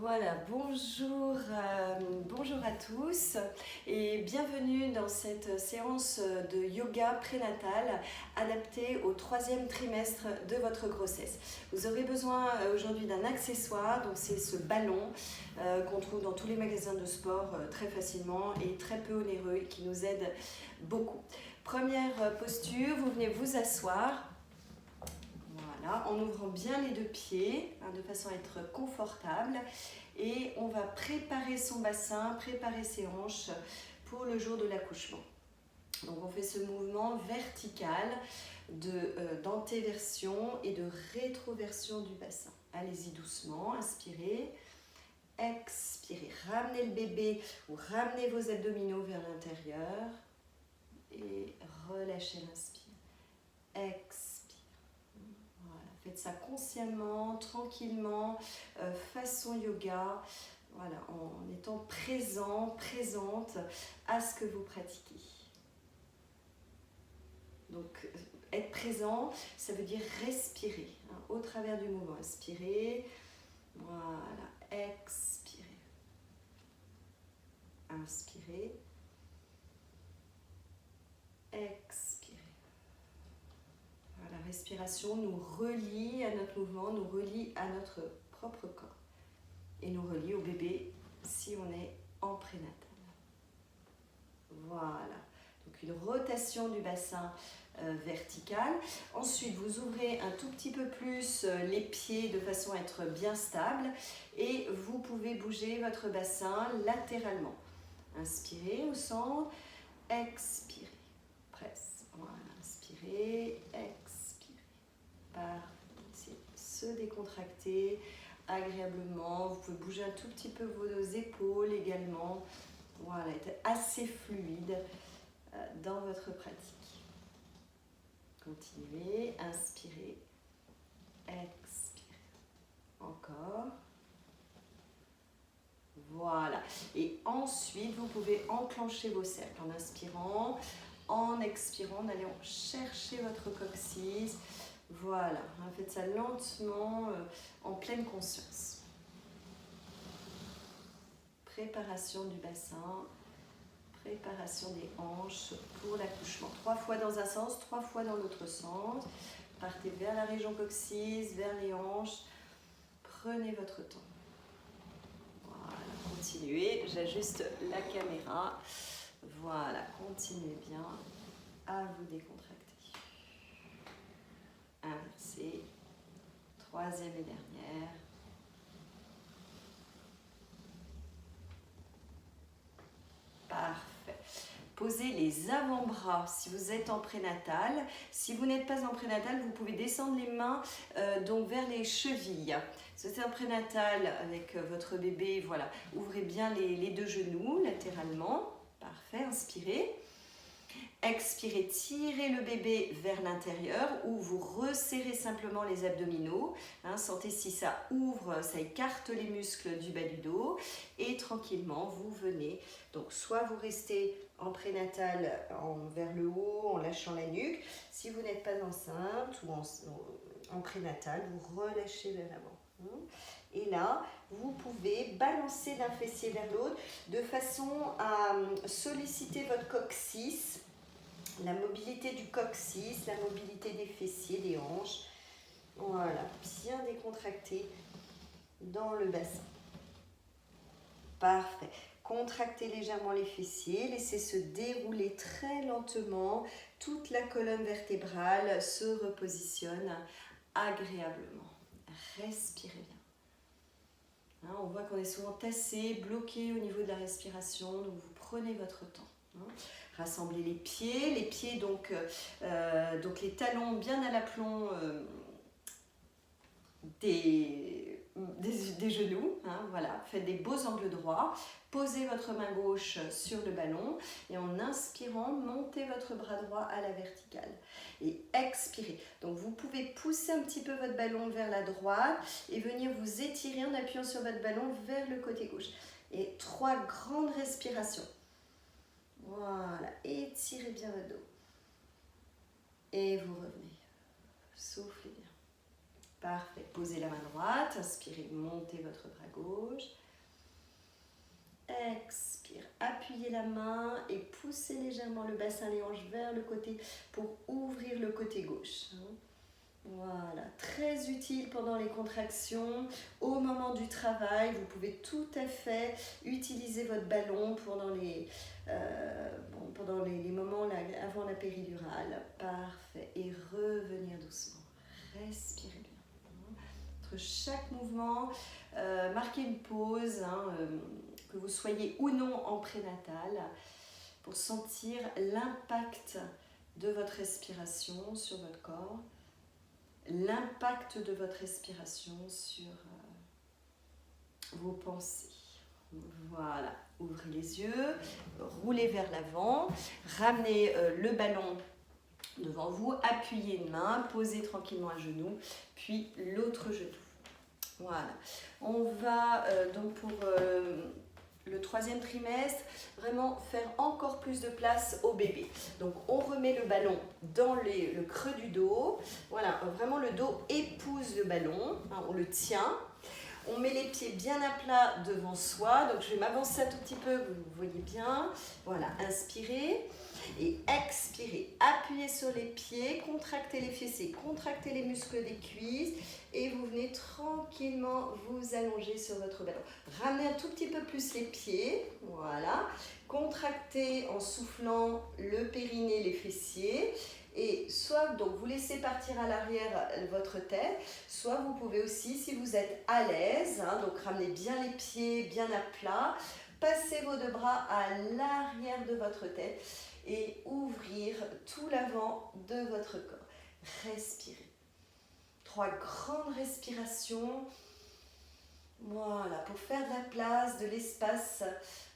Voilà, bonjour à tous et bienvenue dans cette séance de yoga prénatal adaptée au troisième trimestre de votre grossesse. Vous aurez besoin aujourd'hui d'un accessoire, donc c'est ce ballon qu'on trouve dans tous les magasins de sport très facilement et très peu onéreux et qui nous aide beaucoup. Première posture, vous venez vous asseoir. Voilà, en ouvrant bien les deux pieds, de façon à être confortable. Et on va préparer son bassin, préparer ses hanches pour le jour de l'accouchement. Donc on fait ce mouvement vertical d'antéversion et de rétroversion du bassin. Allez-y doucement, inspirez, expirez. Ramenez le bébé ou ramenez vos abdominaux vers l'intérieur et relâchez l'inspire. Expirez. Faites ça consciemment, tranquillement, façon yoga, voilà, en étant présent, présente à ce que vous pratiquez. Donc, être présent, ça veut dire respirer, au travers du mouvement. Inspirez, voilà, expirez. Inspirez, expirez. La respiration nous relie à notre mouvement, nous relie à notre propre corps et nous relie au bébé si on est en prénatal. Voilà, donc une rotation du bassin vertical. Ensuite, vous ouvrez un tout petit peu plus les pieds de façon à être bien stable et vous pouvez bouger votre bassin latéralement. Inspirez au centre, expirez, presse. Voilà, inspirez, expirez. Se décontracter agréablement. Vous pouvez bouger un tout petit peu vos épaules également. Voilà, être assez fluide dans votre pratique. Continuez, inspirez, expirez. Encore. Voilà. Et ensuite, vous pouvez enclencher vos cercles en inspirant, en expirant, en allant chercher votre coccyx. Voilà, faites ça lentement, en pleine conscience. Préparation du bassin, préparation des hanches pour l'accouchement. 3 fois dans un sens, 3 fois dans l'autre sens. Partez vers la région coccyx, vers les hanches. Prenez votre temps. Voilà, continuez. J'ajuste la caméra. Voilà, continuez bien à vous décontracter. Inversez, troisième et dernière. Parfait. Posez les avant-bras si vous êtes en prénatal. Si vous n'êtes pas en prénatal, vous pouvez descendre les mains donc vers les chevilles. Si vous êtes en prénatal avec votre bébé, voilà, ouvrez bien les deux genoux latéralement. Parfait, inspirez. Expirez, tirez le bébé vers l'intérieur ou vous resserrez simplement les abdominaux. Sentez si ça ouvre, ça écarte les muscles du bas du dos. Et tranquillement, vous venez. Donc, soit vous restez en prénatal vers le haut, en lâchant la nuque. Si vous n'êtes pas enceinte ou en prénatal, vous relâchez vers l'avant. Et là, vous pouvez balancer d'un fessier vers l'autre de façon à solliciter votre coccyx. La mobilité du coccyx, la mobilité des fessiers, des hanches. Voilà, bien décontracté dans le bassin. Parfait. Contractez légèrement les fessiers, laissez se dérouler très lentement. Toute la colonne vertébrale se repositionne agréablement. Respirez bien. On voit qu'on est souvent tassé, bloqué au niveau de la respiration, donc vous prenez votre temps. Rassemblez les pieds donc les talons bien à l'aplomb des genoux. Voilà. Faites des beaux angles droits. Posez votre main gauche sur le ballon et en inspirant, montez votre bras droit à la verticale. Et expirez. Donc vous pouvez pousser un petit peu votre ballon vers la droite et venir vous étirer en appuyant sur votre ballon vers le côté gauche. Et 3 grandes respirations. Voilà, étirez bien votre dos. Et vous revenez. Soufflez bien. Parfait. Posez la main droite, inspirez, montez votre bras gauche. Expire, appuyez la main et poussez légèrement le bassin des hanches vers le côté pour ouvrir le côté gauche. Voilà, très utile pendant les contractions, au moment du travail. Vous pouvez tout à fait utiliser votre ballon pendant les moments là, avant la péridurale. Parfait. Et revenir doucement. Respirez bien. Entre chaque mouvement, marquez une pause, que vous soyez ou non en prénatal, pour sentir l'impact de votre respiration sur votre corps. L'impact de votre respiration sur vos pensées. Voilà, ouvrez les yeux, roulez vers l'avant, ramenez le ballon devant vous, appuyez une main, posez tranquillement un genou, puis l'autre genou. Voilà, on va donc pour le troisième trimestre, vraiment faire encore plus de place au bébé. Donc on remet le ballon dans le creux du dos. Voilà, vraiment le dos épouse le ballon, on le tient. On met les pieds bien à plat devant soi. Donc je vais m'avancer un tout petit peu, vous voyez bien. Voilà, inspirez et expirez. Appuyez sur les pieds, contractez les fessiers, contractez les muscles des cuisses et vous venez tranquillement vous allonger sur votre ballon. Ramenez un tout petit peu plus les pieds, voilà. Contractez en soufflant le périnée, les fessiers. Et soit donc vous laissez partir à l'arrière votre tête, soit vous pouvez aussi, si vous êtes à l'aise, donc ramenez bien les pieds bien à plat, passez vos deux bras à l'arrière de votre tête et ouvrir tout l'avant de votre corps. Respirez. 3 grandes respirations. Voilà, pour faire de la place, de l'espace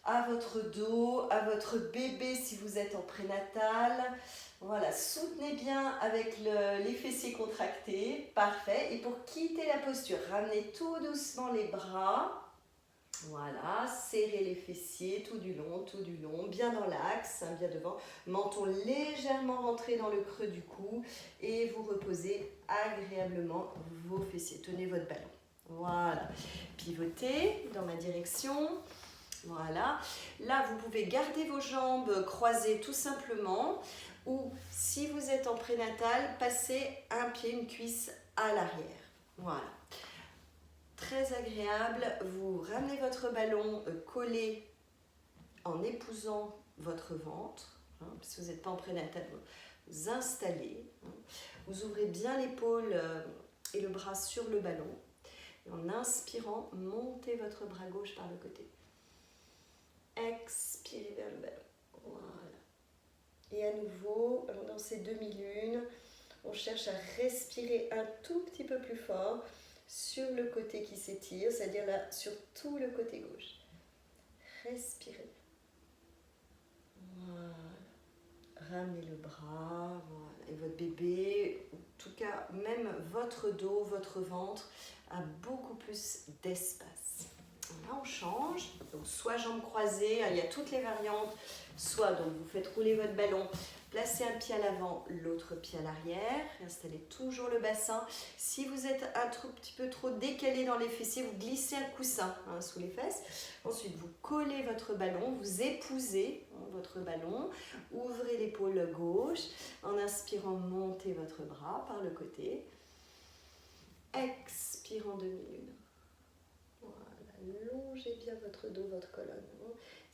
à votre dos, à votre bébé si vous êtes en prénatal. Voilà, soutenez bien avec les fessiers contractés. Parfait. Et pour quitter la posture, ramenez tout doucement les bras. Voilà, serrez les fessiers tout du long, bien dans l'axe, bien devant. Menton légèrement rentré dans le creux du cou et vous reposez agréablement vos fessiers. Tenez votre ballon. Voilà, pivotez dans ma direction. Voilà, là vous pouvez garder vos jambes croisées tout simplement. Ou si vous êtes en prénatal, passez un pied, une cuisse à l'arrière. Voilà. Très agréable. Vous ramenez votre ballon collé en épousant votre ventre. Si vous n'êtes pas en prénatal, vous installez. Vous ouvrez bien l'épaule et le bras sur le ballon. Et en inspirant, montez votre bras gauche par le côté. Expirez vers le ballon. Voilà. Et à nouveau, dans ces demi-lunes, on cherche à respirer un tout petit peu plus fort sur le côté qui s'étire, c'est-à-dire là, sur tout le côté gauche. Respirez. Voilà. Ramenez le bras, voilà. Et votre bébé, en tout cas, même votre dos, votre ventre, a beaucoup plus d'espace. Là, on change. Donc, soit jambes croisées, il y a toutes les variantes. Soit donc vous faites rouler votre ballon, placez un pied à l'avant, l'autre pied à l'arrière, installez toujours le bassin. Si vous êtes un tout petit peu trop décalé dans les fessiers, vous glissez un coussin sous les fesses. Ensuite, vous collez votre ballon, vous épousez votre ballon, ouvrez l'épaule gauche. En inspirant, montez votre bras par le côté. Expirez en demi-lune. Voilà, longez bien votre dos, votre colonne.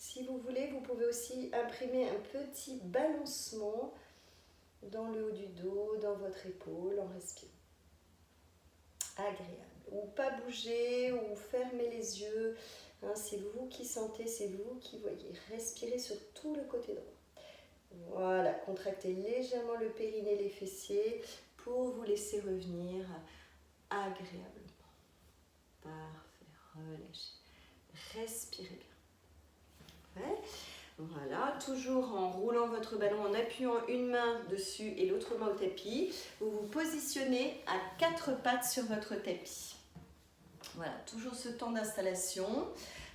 Si vous voulez, vous pouvez aussi imprimer un petit balancement dans le haut du dos, dans votre épaule, en respirant. Agréable. Ou pas bouger, ou fermer les yeux. C'est vous qui sentez, c'est vous qui voyez. Respirez sur tout le côté droit. Voilà, contractez légèrement le périnée, les fessiers, pour vous laisser revenir agréablement. Parfait, relâchez. Respirez bien. Voilà, toujours en roulant votre ballon, en appuyant une main dessus et l'autre main au tapis, vous vous positionnez à 4 pattes sur votre tapis. Voilà, toujours ce temps d'installation.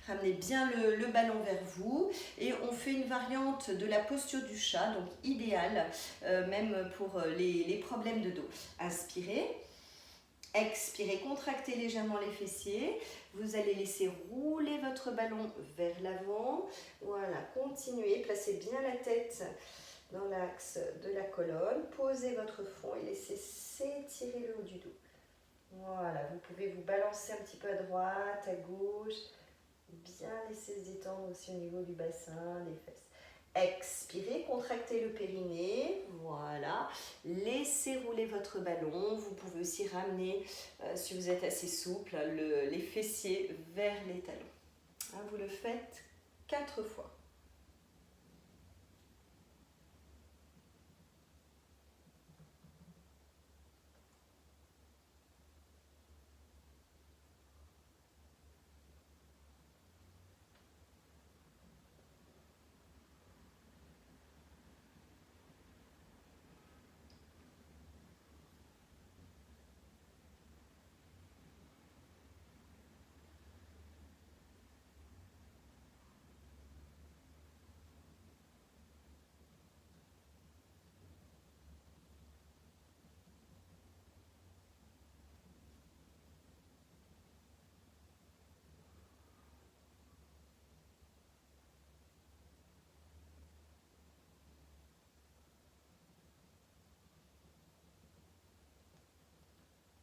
Ramenez bien le ballon vers vous et on fait une variante de la posture du chat, donc idéale même pour les problèmes de dos. Inspirez, Expirez, contractez légèrement les fessiers. Vous allez laisser rouler votre ballon vers l'avant. Voilà, continuez, placez bien la tête dans l'axe de la colonne. Posez votre front et laissez s'étirer le haut du dos. Voilà, vous pouvez vous balancer un petit peu à droite, à gauche. Bien laisser se détendre aussi au niveau du bassin, des fesses. Expirez, contractez le périnée, voilà, laissez rouler votre ballon, vous pouvez aussi ramener, si vous êtes assez souple, les fessiers vers les talons. Hein, vous le faites 4 fois.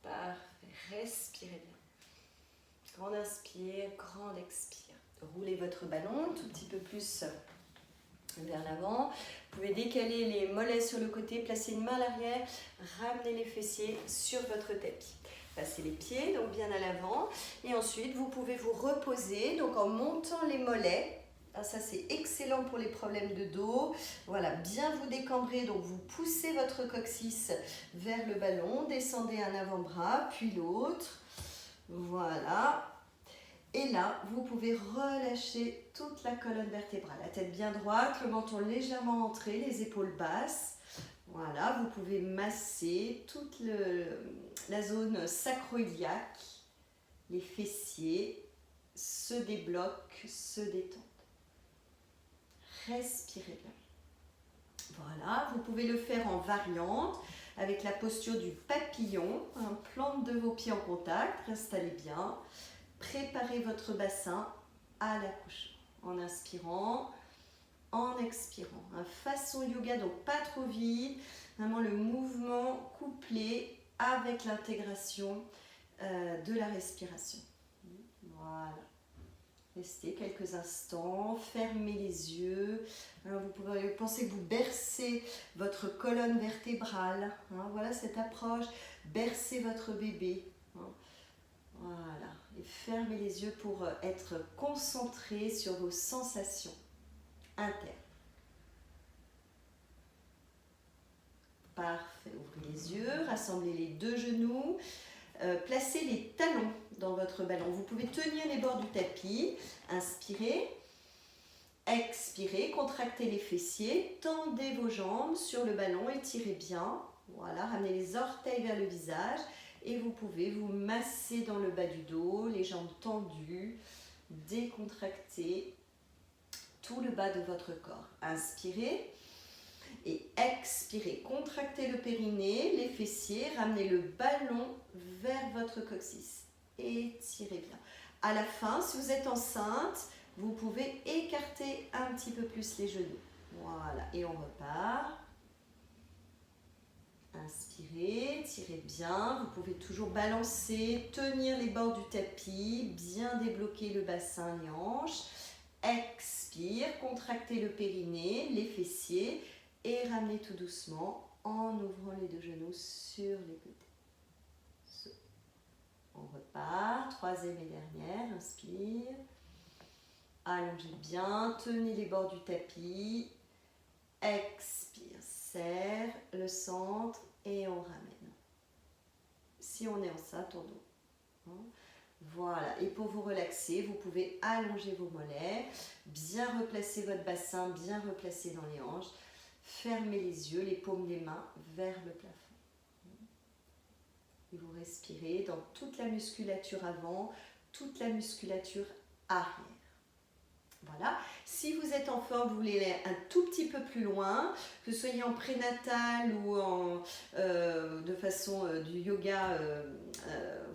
Parfait, respirez bien. Grand inspire, grand expire. Roulez votre ballon un tout petit peu plus vers l'avant. Vous pouvez décaler les mollets sur le côté, placer une main à l'arrière, ramener les fessiers sur votre tapis. Passez les pieds donc bien à l'avant et ensuite vous pouvez vous reposer donc en montant les mollets. Ah, ça c'est excellent pour les problèmes de dos. Voilà, bien vous décambrer, donc vous poussez votre coccyx vers le ballon, descendez un avant-bras puis l'autre. Voilà. Et là, vous pouvez relâcher toute la colonne vertébrale. La tête bien droite, le menton légèrement entré, les épaules basses. Voilà, vous pouvez masser toute la zone sacro-iliaque. Les fessiers se débloquent, se détendent. Respirez bien. Voilà, vous pouvez le faire en variante avec la posture du papillon. Plante de vos pieds en contact, installez bien. Préparez votre bassin à l'accouchement en inspirant, en expirant. Façon yoga, donc pas trop vite, vraiment le mouvement couplé avec l'intégration de la respiration. Voilà. Restez quelques instants, fermez les yeux. Alors vous pouvez penser que vous bercez votre colonne vertébrale. Voilà cette approche. Bercez votre bébé. Voilà. Et fermez les yeux pour être concentré sur vos sensations internes. Parfait. Ouvrez les yeux, rassemblez les deux genoux. Placez les talons dans votre ballon. Vous pouvez tenir les bords du tapis. Inspirez. Expirez. Contractez les fessiers. Tendez vos jambes sur le ballon. Étirez bien. Voilà. Ramenez les orteils vers le visage. Et vous pouvez vous masser dans le bas du dos, les jambes tendues, décontractez tout le bas de votre corps. Inspirez et expirez. Contractez le périnée, les fessiers, ramenez le ballon vers votre coccyx. Étirez bien. À la fin, si vous êtes enceinte, vous pouvez écarter un petit peu plus les genoux. Voilà, et on repart. Inspirez, tirez bien, vous pouvez toujours balancer, tenir les bords du tapis, bien débloquer le bassin, les hanches. Expire, contractez le périnée, les fessiers et ramenez tout doucement en ouvrant les deux genoux sur les côtés. On repart, troisième et dernière, inspire. Allongez bien, tenez les bords du tapis. Expire, serre le centre et on ramène. Si on est enceinte, on dos. Voilà, et pour vous relaxer, vous pouvez allonger vos mollets, bien replacer votre bassin, bien replacer dans les hanches, fermez les yeux, les paumes des mains vers le plafond. Et vous respirez dans toute la musculature avant, toute la musculature arrière. Voilà. Si vous êtes en forme, vous voulez aller un tout petit peu plus loin, que ce soit en prénatal ou façon du yoga,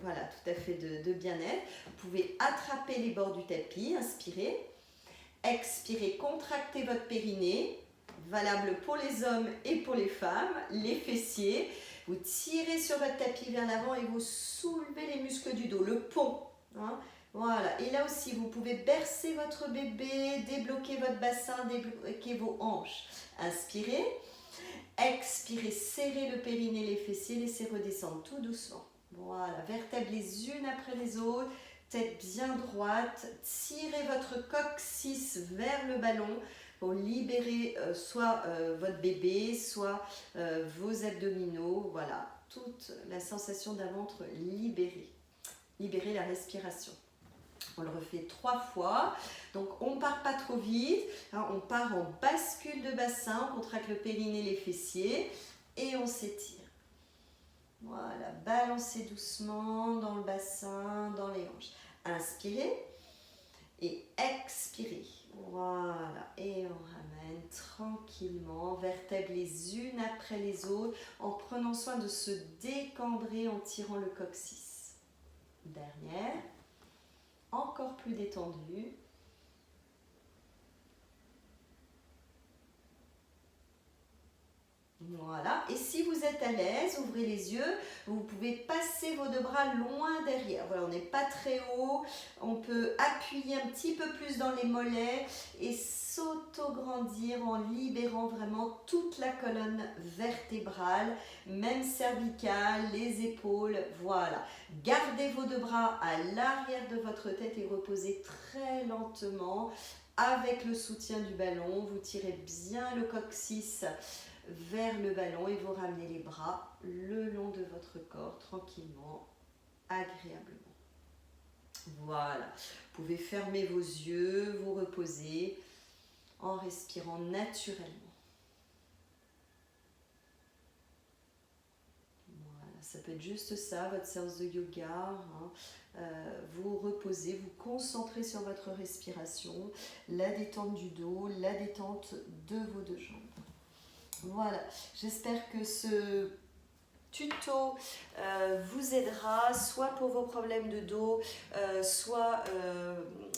voilà, tout à fait de bien-être. Vous pouvez attraper les bords du tapis, inspirez. Expirez, contractez votre périnée, valable pour les hommes et pour les femmes, les fessiers. Vous tirez sur votre tapis vers l'avant et vous soulevez les muscles du dos, le pont. Hein. Voilà, et là aussi, vous pouvez bercer votre bébé, débloquer votre bassin, débloquer vos hanches. Inspirez, expirez, serrez le périnée, les fessiers, laissez redescendre tout doucement. Voilà, vertèbres les unes après les autres, tête bien droite, tirez votre coccyx vers le ballon pour libérer soit votre bébé, soit vos abdominaux. Voilà, toute la sensation d'un ventre libéré. Libérer la respiration. On le refait 3 fois. Donc, on ne part pas trop vite. Hein, on part en bascule de bassin. On contracte le périnée, les fessiers. Et on s'étire. Voilà. Balancez doucement dans le bassin, dans les hanches. Inspirez. Et expirez. Voilà. Et on ramène tranquillement. Vertèbres les unes après les autres. En prenant soin de se décambrer en tirant le coccyx. Dernière. Encore plus détendu. Voilà, et si vous êtes à l'aise, ouvrez les yeux, vous pouvez passer vos 2 bras loin derrière. Voilà, on n'est pas très haut, on peut appuyer un petit peu plus dans les mollets et s'auto-grandir en libérant vraiment toute la colonne vertébrale, même cervicale, les épaules, voilà. Gardez vos 2 bras à l'arrière de votre tête et reposez très lentement avec le soutien du ballon. Vous tirez bien le coccyx vers le ballon et vous ramenez les bras le long de votre corps tranquillement, agréablement. Voilà, vous pouvez fermer vos yeux, vous reposer en respirant naturellement. Voilà, ça peut être juste ça, votre séance de yoga. Hein. Vous reposez, vous concentrez sur votre respiration, la détente du dos, la détente de vos 2 jambes. Voilà, j'espère que ce tuto vous aidera soit pour vos problèmes de dos, soit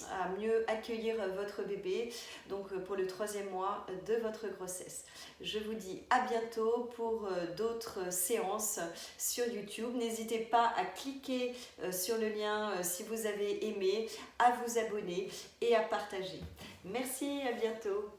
à mieux accueillir votre bébé, donc pour le 3e mois de votre grossesse. Je vous dis à bientôt pour d'autres séances sur YouTube. N'hésitez pas à cliquer sur le lien si vous avez aimé, à vous abonner et à partager. Merci, à bientôt.